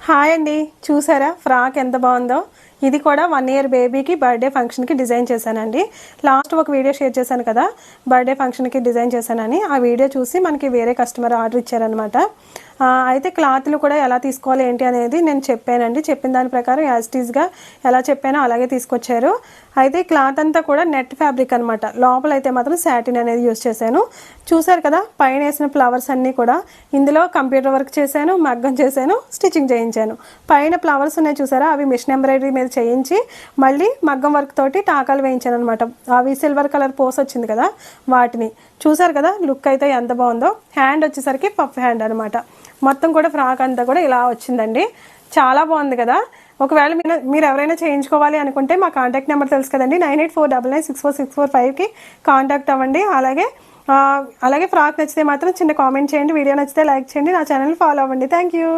Hi అండి, చూసారా frock ఎంత బాగుందో. ఇది కూడా 1 ఇయర్ బేబీకి బర్త్డే ఫంక్షన్కి డిజైన్ చేశానండి. లాస్ట్ ఒక వీడియో షేర్ చేశాను కదా, బర్త్డే ఫంక్షన్కి డిజైన్ చేశానని. ఆ వీడియో చూసి మనకి వేరే కస్టమర్ ఆర్డర్ ఇచ్చారనమాట. అయితే క్లాత్లు కూడా ఎలా తీసుకోవాలి ఏంటి అనేది నేను చెప్పానండి. చెప్పిన దాని ప్రకారం యాజ్ టీజ్గా ఎలా చెప్పానో అలాగే తీసుకొచ్చారు. అయితే క్లాత్ అంతా కూడా నెట్ ఫ్యాబ్రిక్ అనమాట. లోపల అయితే మాత్రం సాటిన్ అనేది యూజ్ చేశాను. చూసారు కదా, పైన వేసిన ఫ్లవర్స్ అన్నీ కూడా ఇందులో కంప్యూటర్ వర్క్ చేశాను, మగ్గం చేశాను, స్టిచ్చింగ్ చేయించాను. పైన ఫ్లవర్స్ ఉన్నాయి చూసారా, అవి మిషన్ ఎంబ్రాయిడరీ మీద చేయించి మళ్ళీ మగ్గం వర్క్ తోటి టాకాలు వేయించాను అనమాట. అవి సిల్వర్ కలర్ పోస్ వచ్చింది కదా, వాటిని చూసారు కదా. లుక్ అయితే ఎంత బాగుందో. హ్యాండ్ వచ్చేసరికి పఫ్ హ్యాండ్ అనమాట. మొత్తం కూడా ఫ్రాక్ అంతా కూడా ఇలా వచ్చిందండి. చాలా బాగుంది కదా. ఒకవేళ మీరు ఎవరైనా చేయించుకోవాలి అనుకుంటే మా కాంటాక్ట్ నెంబర్ తెలుసు కదండి, 9849964645కి కాంటాక్ట్ అవ్వండి. అలాగే ఫ్రాక్ నచ్చితే మాత్రం చిన్న కామెంట్ చేయండి. వీడియో నచ్చితే లైక్ చేయండి. నా ఛానల్ ఫాలో అవ్వండి. Thank you.